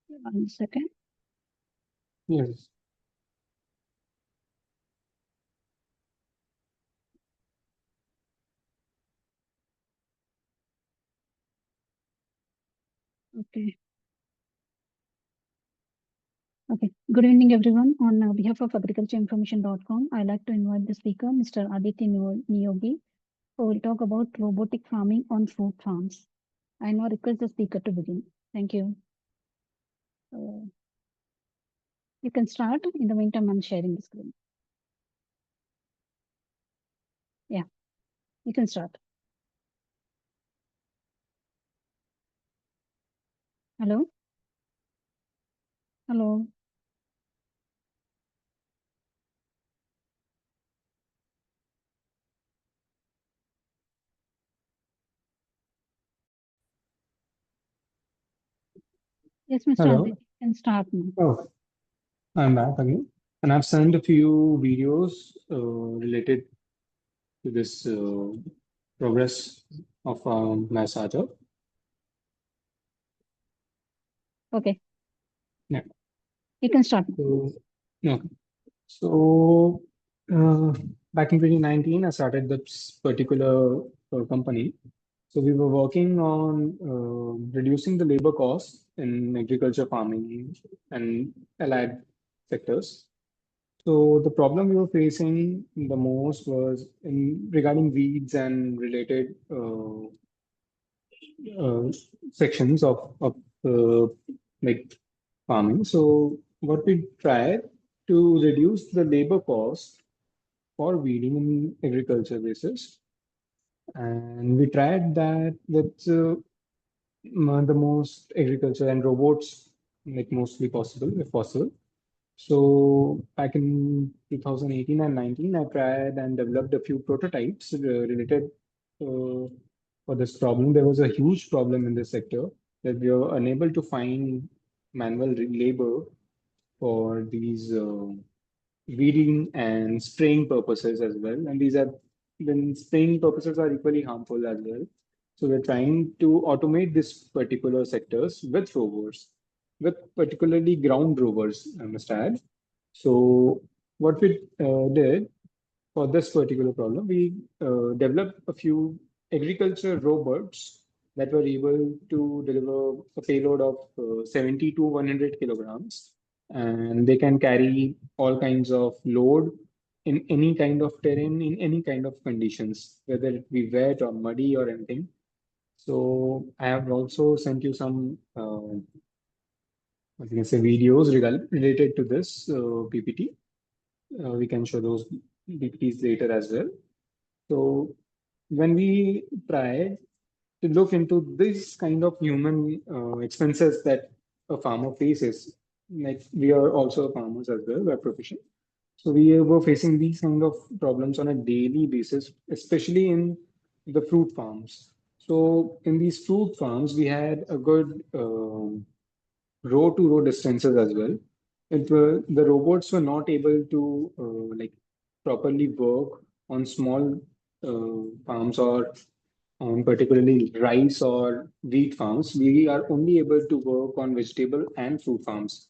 One second. Yes. Okay. Okay. Good evening, everyone. On behalf of agricultureinformation.com, I'd like to invite the speaker, Mr. Aditya Niyogi, who will talk about robotic farming on fruit farms. I now request the speaker to begin. Thank you. Uh, you can start. In the meantime, I'm sharing the screen. Yeah, you can start. Hello? Hello? Yes, Mr. Hello. Aditya, you can start now. Oh, I'm back again. And I've sent a few videos related to this progress of my startup. Okay, Yeah. you can start now. So, okay. So, uh, back in 2019, I started this particular company. So we were working on reducing the labor costs in agriculture, farming, and allied sectors. So the problem we were facing the most was in regarding weeds and related uh, sections of like farming. So what we tried to reduce the labor cost for weeding in agriculture basis, and we tried that with the most agriculture and robots like mostly possible if possible. So back in 2018 and 19, I tried and developed a few prototypes related uh, for this problem. There was a huge problem in this sector that we were unable to find manual labor for these weeding and spraying purposes as well. And these are then spraying purposes are equally harmful as well. So we're trying to automate this particular sectors with robots, with particularly ground rovers, I must add. So what we did for this particular problem, we developed a few agriculture robots that were able to deliver a payload of 70 to 100 kilograms, and they can carry all kinds of load in any kind of terrain, in any kind of conditions, whether it be wet or muddy or anything. So I have also sent you some, what you can say, videos related to this PPT. We can show those PPTs later as well. So when we tried to look into this kind of human expenses that a farmer faces, like we are also farmers as well by profession. So we were facing these kind of problems on a daily basis, especially in the fruit farms. So in these fruit farms, we had a good row to row distances as well. The robots were not able to like properly work on small farms or on particularly rice or wheat farms. We are only able to work on vegetable and fruit farms.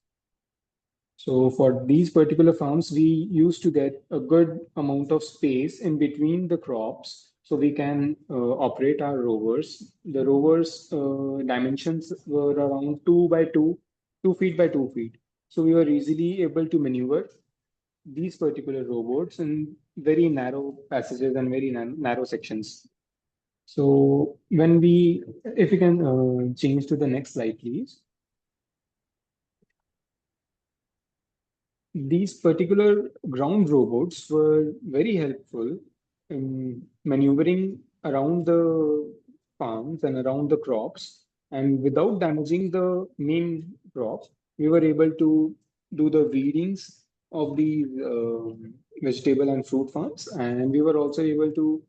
So for these particular farms, we used to get a good amount of space in between the crops so we can operate our rovers. The rovers dimensions were around 2 by 2, 2 feet by 2 feet. So we were easily able to maneuver these particular robots in very narrow passages and very narrow sections. So when we, if we can change to the next slide, please. These particular ground robots were very helpful in maneuvering around the farms and around the crops. And without damaging the main crop, we were able to do the weedings of the vegetable and fruit farms. And we were also able to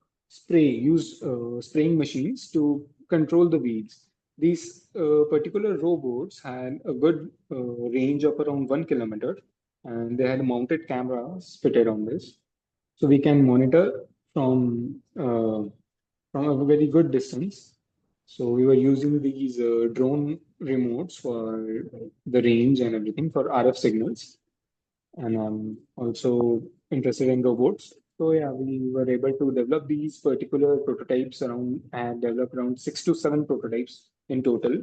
use spraying machines to control the weeds. These particular robots had a good range of around 1 kilometer, and they had mounted cameras fitted on this, so we can monitor from a very good distance. So we were using these drone remotes for the range and everything for RF signals. And I'm also interested in robots. So yeah, we were able to develop these particular prototypes around and develop around 6 to 7 prototypes in total.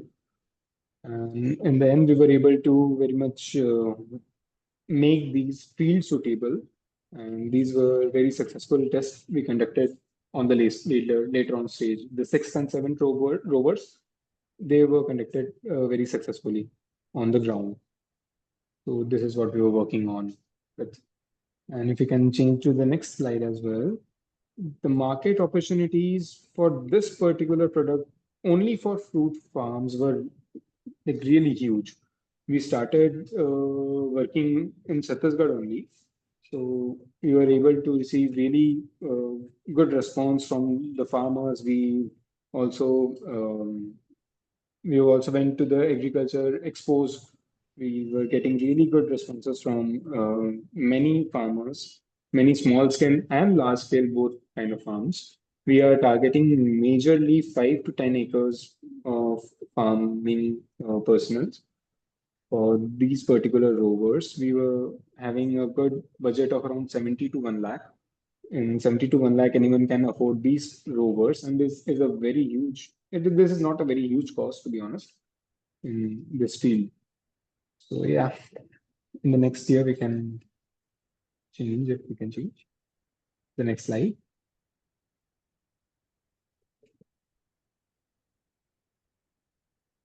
And in the end, we were able to very much make these field suitable. And these were very successful tests we conducted on the later on stage. The sixth and seventh rovers, they were conducted very successfully on the ground. So this is what we were working on with. And if you can change to the next slide as well, the market opportunities for this particular product only for fruit farms were like really huge. We started working in Chhattisgarh only. So we were able to receive really good response from the farmers. Also we also went to the agriculture expos. We were getting really good responses from many farmers, many small scale and large scale, both kind of farms. We are targeting majorly 5 to 10 acres of farming personals for these particular rovers. We were having a good budget of around 70 to 1 lakh. In 70 to 1 lakh, anyone can afford these rovers, and this is a very huge. This is not a very huge cost, to be honest, in this field. So yeah, in the next year we can change it. We can change the next slide.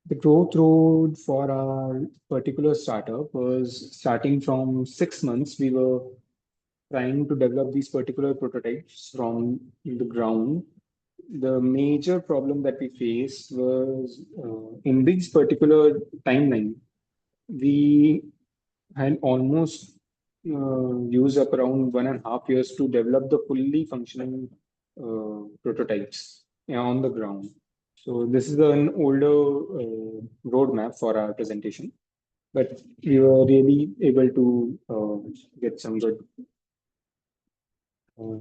The growth road for our particular startup was starting from 6 months. We were trying to develop these particular prototypes from the ground. The major problem that we faced was in this particular timeline, we had almost used up around 1.5 years to develop the fully functioning prototypes on the ground. So this is an older roadmap for our presentation, but we were really able to get some good uh,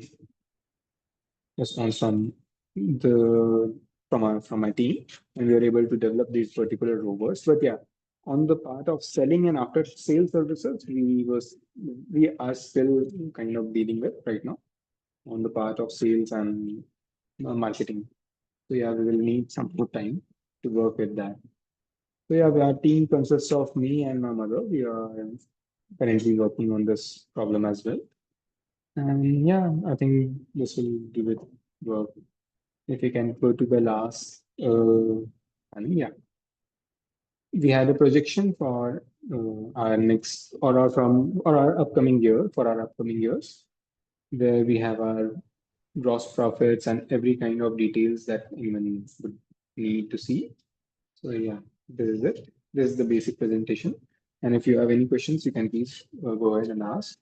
response the from my team, and we were able to develop these particular rovers. But yeah, on the part of selling and after sales services, we are still kind of dealing with right now on the part of sales and marketing. So yeah, we will need some more time to work with that. So yeah, our team consists of me and my mother. We are currently working on this problem as well. And yeah, I think this will give it work. If we can go to the last, and yeah, we had a projection for our next or our upcoming year for our upcoming years, where we have our gross profits and every kind of details that anyone would need to see. So yeah, this is it. This is the basic presentation. And if you have any questions, you can please go ahead and ask.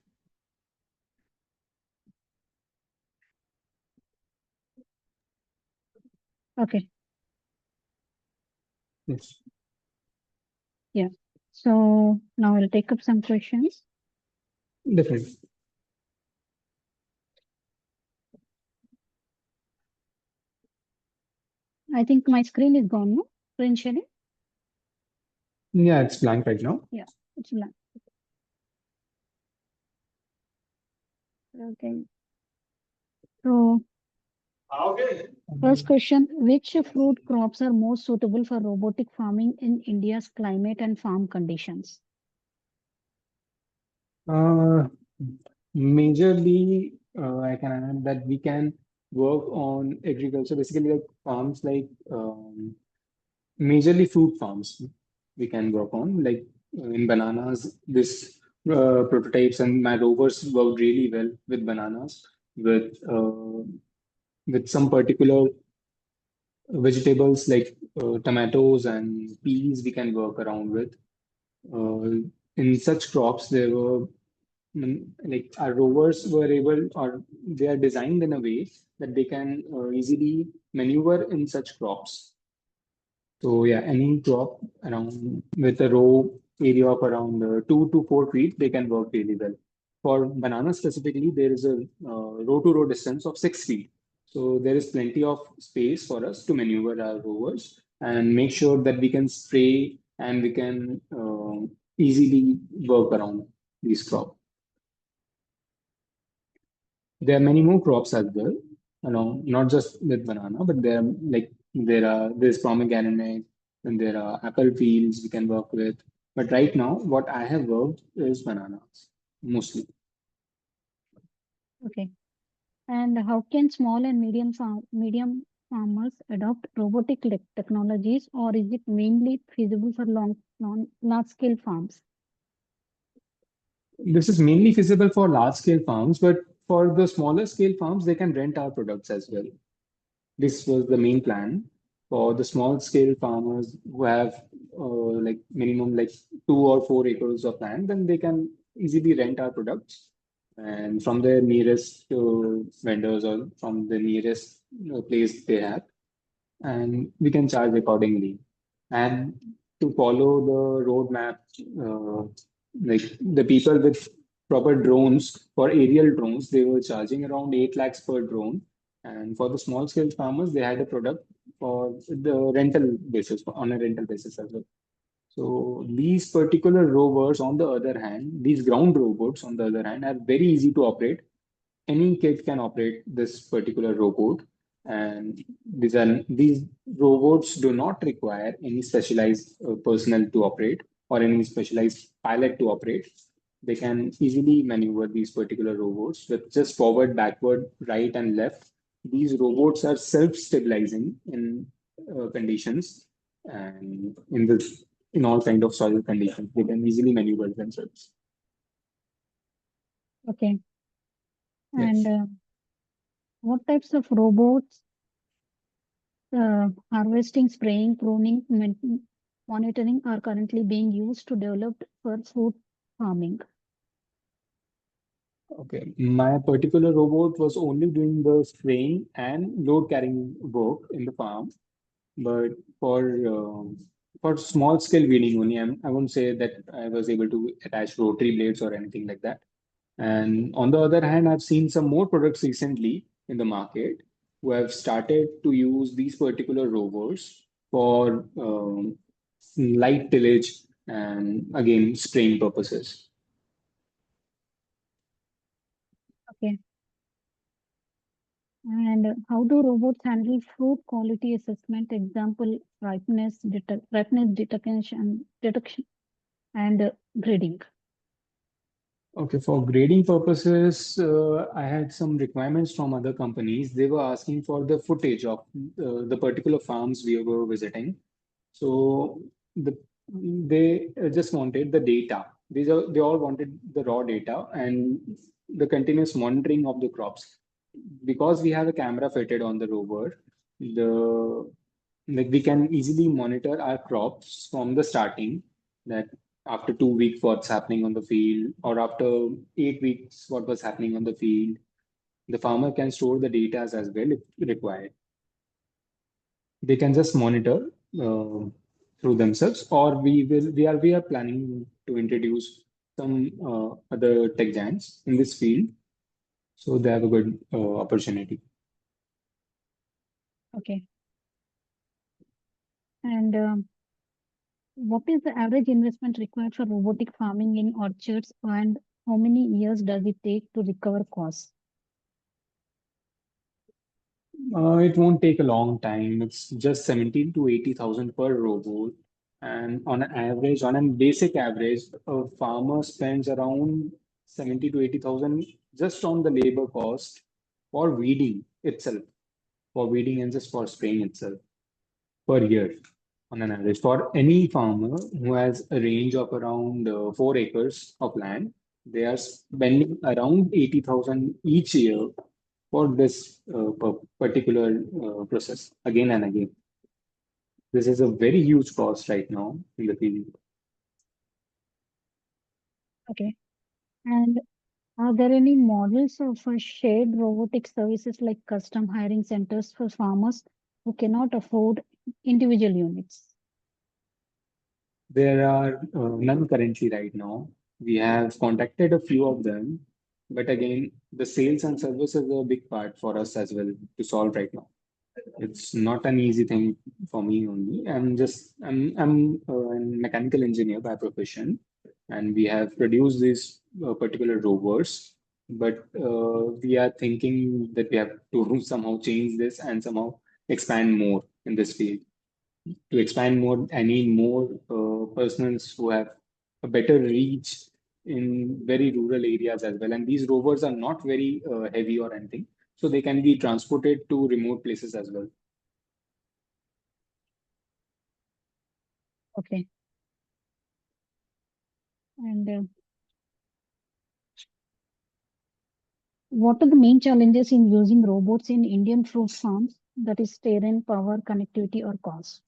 Okay. Yes, Yeah. So now I'll take up some questions. definitely. I think my screen is gone, no? Screen sharing? Yeah, it's blank right now. Yeah, it's blank. Okay. So first question, which fruit crops are most suitable for robotic farming in India's climate and farm conditions? Uh, Majorly, I can add that we can work on agriculture, basically like farms like majorly fruit farms we can work on, like in bananas, this prototypes and my rovers worked really well with bananas, with some particular vegetables like tomatoes and peas we can work around with. In such crops, there were like our rovers were able or they are designed in a way that they can easily maneuver in such crops. So yeah, any crop around with a row area of around 2 to 4 feet, they can work really well. For bananas specifically, there is a row to row distance of 6 feet. So there is plenty of space for us to maneuver our rovers and make sure that we can spray and we can easily work around these crops. There are many more crops as well, not just with banana, but there's pomegranate and there are apple fields we can work with. But right now, what I have worked is bananas mostly. Okay. And how can small and medium farmers adopt robotic technologies, or is it mainly feasible for large scale farms? This is mainly feasible for large scale farms, but for the smaller scale farms, they can rent our products as well. This was the main plan for the small scale farmers who have like minimum like 2 or 4 acres of land, then they can easily rent our products and from their nearest vendors or from the nearest place they have, and we can charge accordingly. And to follow the roadmap, like the people with proper drones for aerial drones, they were charging around 8 lakhs per drone. And for the small scale farmers, they had a product for the rental basis, on a rental basis as well. So these particular rovers, on the other hand, these ground robots, on the other hand, are very easy to operate. Any kid can operate this particular robot, and these robots do not require any specialized personnel to operate or any specialized pilot to operate. They can easily maneuver these particular robots with just forward, backward, right, and left. These robots are self-stabilizing in conditions and in all kind of soil conditions. They can easily maneuver themselves. Okay. And Yes. what types of robots, harvesting, spraying, pruning, monitoring are currently being used to develop for food farming? Okay, my particular robot was only doing the spraying and load carrying work in the farm, but for for small scale weeding only, I won't say that I was able to attach rotary blades or anything like that. And on the other hand, I've seen some more products recently in the market who have started to use these particular rovers for light tillage and again spraying purposes. Okay. And how do robots handle fruit quality assessment? Example, ripeness detection, and grading. Okay, for grading purposes, I had some requirements from other companies. They were asking for the footage of the particular farms we were visiting. So they just wanted the data. They all wanted the raw data and the continuous monitoring of the crops. Because we have a camera fitted on the rover, the like we can easily monitor our crops from the starting, that after 2 weeks what's happening on the field or after 8 weeks what was happening on the field. The farmer can store the data as well if required. They can just monitor uh, through themselves, or we are planning to introduce some other tech giants in this field, so they have a good opportunity. Okay. And what is the average investment required for robotic farming in orchards, and how many years does it take to recover costs? It won't take a long time. It's just 17 to 80,000 per robot. And on an average, on a basic average, a farmer spends around 70 to 80,000 just on the labor cost for weeding itself, for weeding and just for spraying itself per year on an average. For any farmer who has a range of around 4 acres of land, they are spending around 80,000 each year for this particular process again and again. This is a very huge cost right now in the field. Okay. And are there any models of shared robotic services like custom hiring centers for farmers who cannot afford individual units? There are none currently right now. We have contacted a few of them, But again, the sales and service is a big part for us as well to solve right now. It's not an easy thing for me only. I'm a mechanical engineer by profession, and we have produced these particular rovers. But we are thinking that we have to somehow change this and somehow expand more in this field. To expand more, I need more persons who have a better reach in very rural areas as well. And these rovers are not very heavy or anything, so they can be transported to remote places as well. Okay. And what are the main challenges in using robots in Indian fruit farms? That is terrain, power, connectivity, or cost.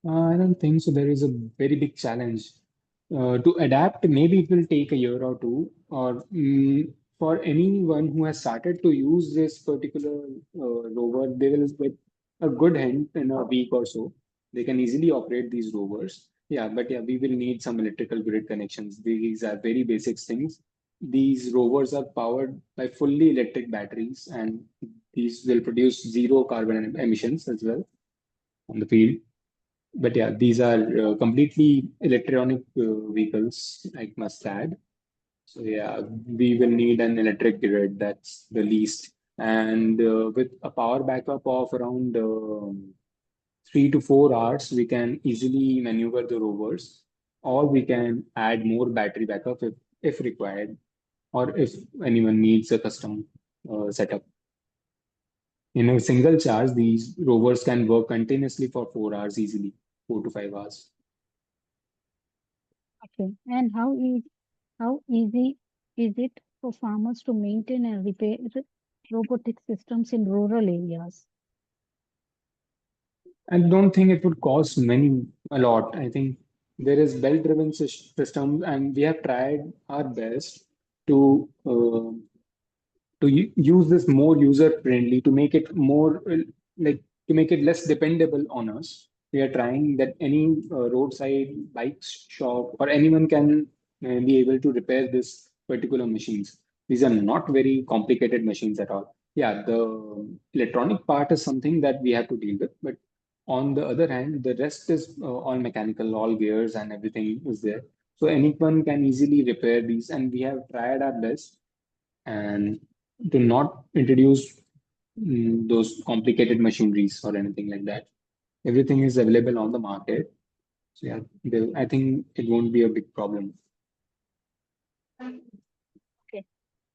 I don't think so. There is a very big challenge to adapt. Maybe it will take a year or two, or for anyone who has started to use this particular rover, they will with a good hand in a week or so. They can easily operate these rovers. Yeah, but yeah, we will need some electrical grid connections. These are very basic things. These rovers are powered by fully electric batteries, and these will produce zero carbon emissions as well on the field. But yeah, these are completely electronic vehicles, I must add. So yeah, we will need an electric grid. That's the least. And with a power backup of around 3 to 4 hours, we can easily maneuver the rovers, or we can add more battery backup if required, or if anyone needs a custom setup. In a single charge, these rovers can work continuously for 4 hours easily, 4 to 5 hours. Okay. And how easy is it for farmers to maintain and repair robotic systems in rural areas? I don't think it would cost many a lot. I think there is belt-driven system, and we have tried our best to use this more user friendly to make it more like to make it less dependable on us. We are trying that any roadside bike shop or anyone can be able to repair this particular machines. These are not very complicated machines at all. Yeah, the electronic part is something that we have to deal with, but on the other hand, the rest is all mechanical, all gears and everything is there. So anyone can easily repair these, and we have tried our best and to not introduce those complicated machineries or anything like that. Everything is available on the market. So yeah, I think it won't be a big problem. Okay.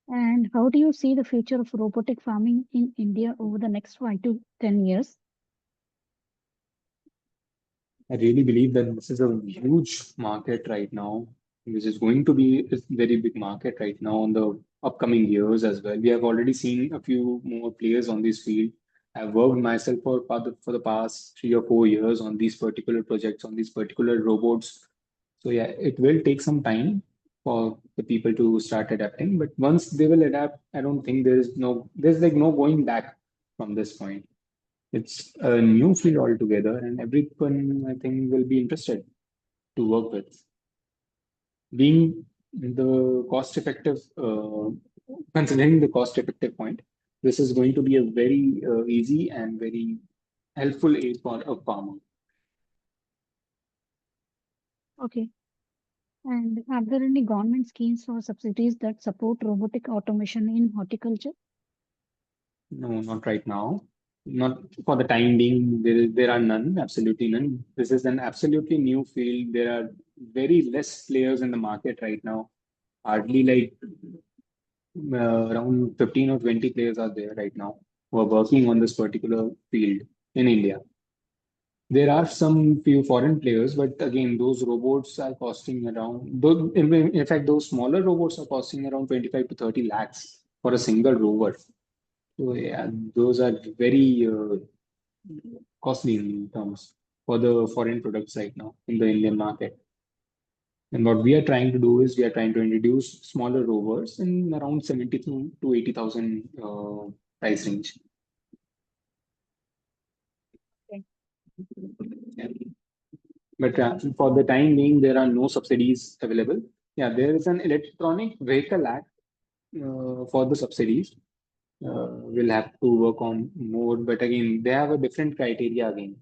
And how do you see the future of robotic farming in India over the next 5 to 10 years? I really believe that this is a huge market right now, which is going to be a very big market right now in the upcoming years as well. We have already seen a few more players on this field. I've worked myself for the past 3 or 4 years on these particular projects, on these particular robots. So yeah, it will take some time for the people to start adapting. But once they will adapt, I don't think there's like no going back from this point. It's a new field altogether, and everyone I think will be interested to work with. Being the cost effective, considering the cost effective point, this is going to be a very easy and very helpful aid for a farmer. Okay. And are there any government schemes or subsidies that support robotic automation in horticulture? No, not right now. Not for the time being. There are none, absolutely none. This is an absolutely new field. There are very less players in the market right now. Hardly like around 15 or 20 players are there right now who are working on this particular field in India. There are some few foreign players, but again, those robots are costing around, in fact, those smaller robots are costing around 25 to 30 lakhs for a single rover. So, yeah, those are very costly in terms for the foreign products right now in the Indian market. And what we are trying to do is we are trying to introduce smaller rovers in around 70 to 80,000 price range. Okay. Yeah. But for the time being, there are no subsidies available. Yeah, there is an electronic vehicle act for the subsidies. We'll have to work on more, but again, they have a different criteria again.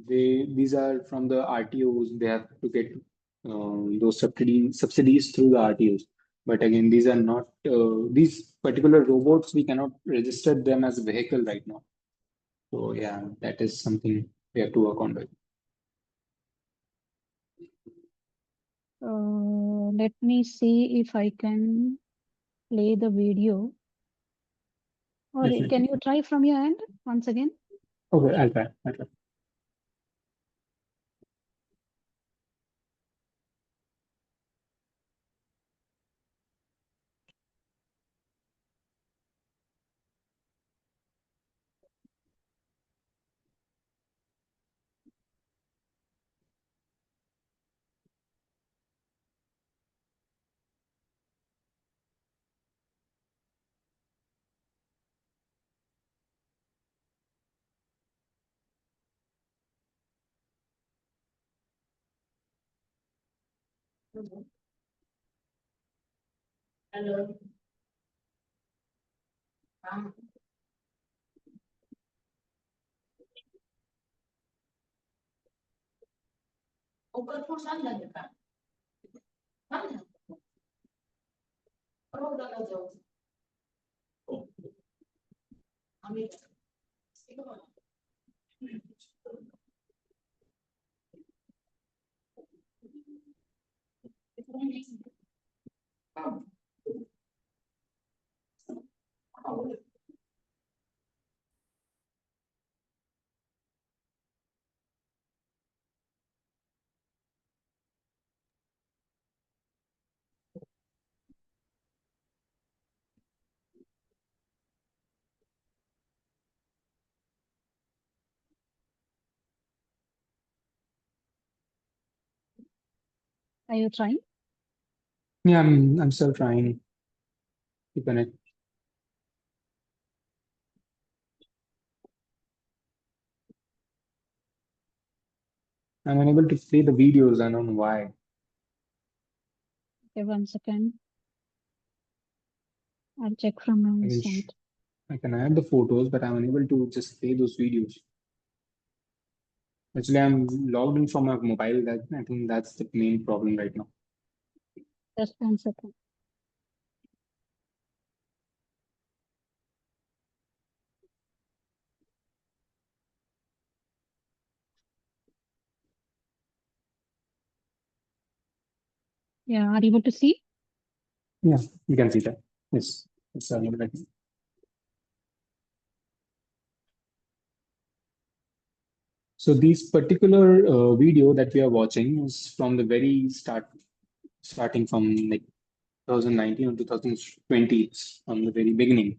These are from the RTOs. They have to get those subsidies through the RTOs. But again, these are not these particular robots. We cannot register them as a vehicle right now. So yeah, that is something we have to work on with. Let me see if I can play the video. Or can Definitely. you try from your end once again? Okay, I'll try. I'll try. Are you trying? Yeah, I'm still trying to connect. I'm unable to play the videos. I don't know why. Okay, 1 second. I'll check from I my can side. I can add the photos, but I'm unable to just play those videos. Actually, I'm logged in from my mobile. That I think that's the main problem right now. Just 1 second. Yeah, are you able to see? Yeah, you can see that. Yes, it's right. So these particular video that we are watching is from the very starting from like 2019 or 2020, from the very beginning.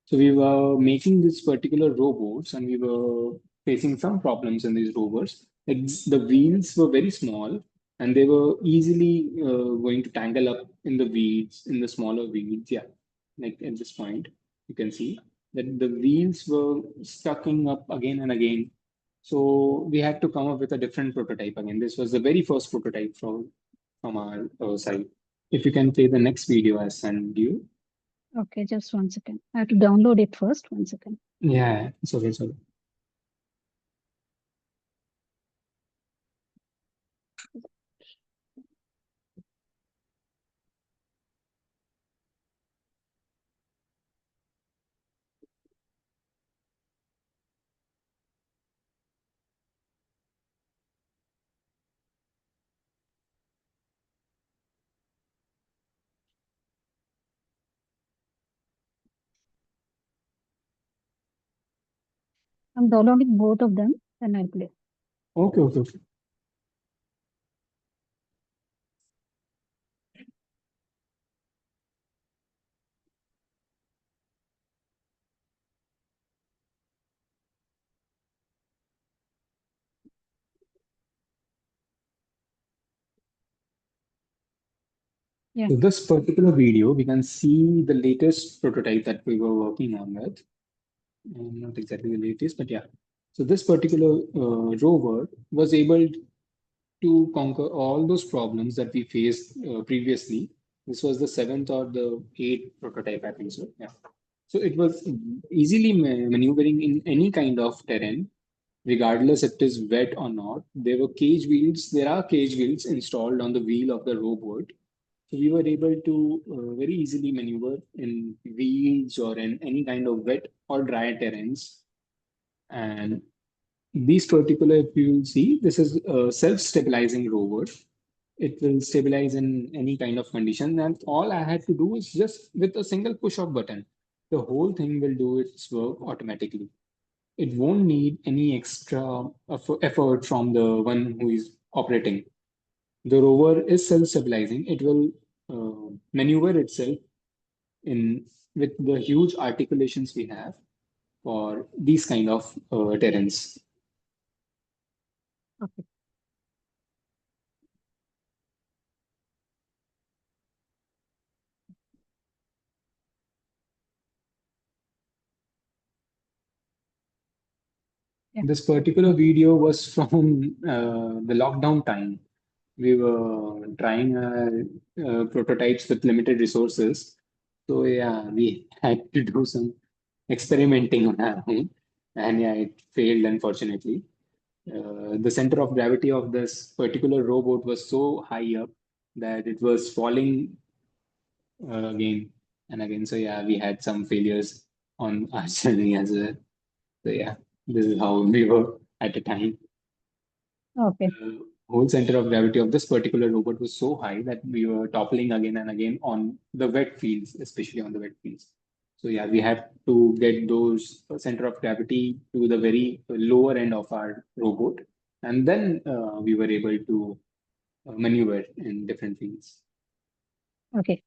So we were making these particular robots and we were facing some problems in these robots. Like the wheels were very small and they were easily going to tangle up in the weeds, in the smaller weeds. Yeah, like at this point, you can see that the wheels were stucking up again and again. So we had to come up with a different prototype again. This was the very first prototype from our side. If you can play the next video I sent you. Okay, just 1 second. I have to download it first. 1 second. Yeah, it's okay, it's okay. I'm downloading both of them and I'll play. Okay, okay, okay. Yeah. So this particular video, we can see the latest prototype that we were working on with. Not exactly the latest, but yeah. So this particular rover was able to conquer all those problems that we faced previously. This was the seventh or the eighth prototype, I think so. Yeah. So it was easily maneuvering in any kind of terrain, regardless if it is wet or not. There were cage wheels. There are cage wheels installed on the wheel of the robot. So we were able to very easily maneuver in wheels or in any kind of wet or dry terrains. And these particular, if you will see, this is a self-stabilizing rover. It will stabilize in any kind of condition. And all I had to do is just with a single push of button, the whole thing will do its work automatically. It won't need any extra effort from the one who is operating. The rover is self-stabilizing. It will maneuver itself in with the huge articulations we have for these kind of terrains. Okay. Yeah. This particular video was from the lockdown time. We were trying prototypes with limited resources. So yeah, we had to do some experimenting on our own, and yeah, it failed unfortunately. The center of gravity of this particular robot was so high up that it was falling again and again. So yeah, we had some failures on our journey as well. So yeah, this is how we were at the time. Okay. The whole center of gravity of this particular robot was so high that we were toppling again and again on the wet fields, especially on the wet fields. So yeah, we had to get those center of gravity to the very lower end of our robot, and then we were able to maneuver in different fields. Okay.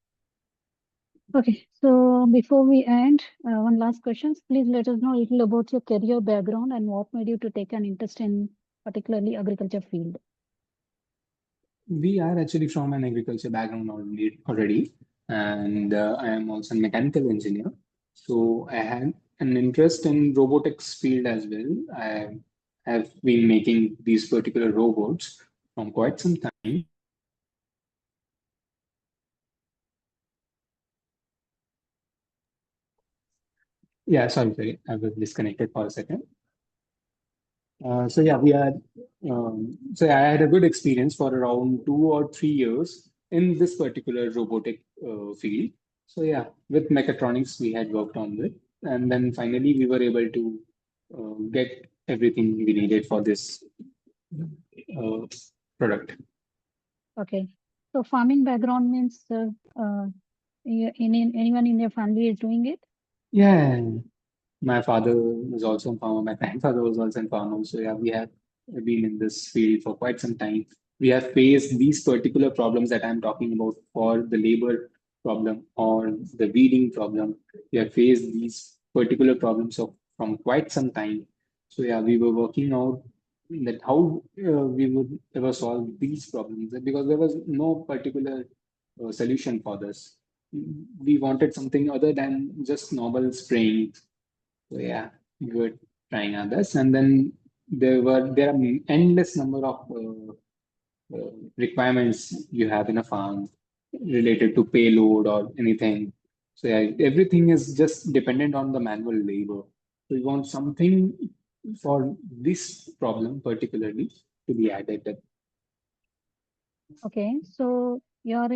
Okay. So before we end, one last question. Please let us know a little about your career background and what made you to take an interest in particularly agriculture field. We are actually from an agriculture background already, and I am also a mechanical engineer. So I had an interest in robotics field as well. I have been making these particular robots from quite some time. Yeah, sorry, I was disconnected for a second. So yeah, we are. So I had a good experience for around 2 or 3 years in this particular robotic field. So yeah, with mechatronics we had worked on it, and then finally we were able to get everything we needed for this uh, product. Okay. So farming background means anyone in your family is doing it? Yeah, my father was also a farmer. My grandfather was also a farmer. So yeah, we have been in this field for quite some time. We have faced these particular problems that I'm talking about for the labor problem or the weeding problem. We have faced these particular problems from quite some time. So yeah, we were working out that how we would ever solve these problems because there was no particular solution for this. We wanted something other than just normal spraying. So yeah, we were trying our best, and then there are endless number of requirements you have in a farm related to payload or anything. So yeah, everything is just dependent on the manual labor. So we want something for this problem particularly to be added. Okay. So your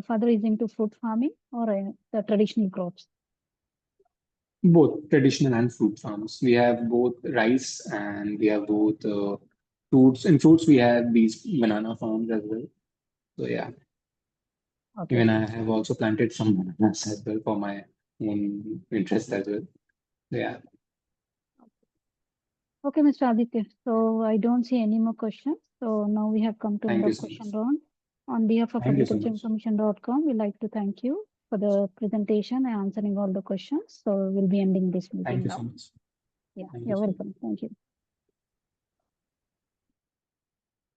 father is into food farming or the traditional crops? Both traditional and fruit farms. We have both rice and we have both fruits. In fruits, we have these banana farms as well. So yeah, Okay. even I have also planted some bananas as well for my own interest as well. So yeah, Okay, Mr. Aditya. So I don't see any more questions. So now we have come to end thank you of so much. question round. On behalf of Thank you so much. agricultureinformation.com, we'd like to thank you for the presentation and answering all the questions. So we'll be ending this Thank meeting you so now. much. Yeah, Thank you you're so much. welcome. Thank you.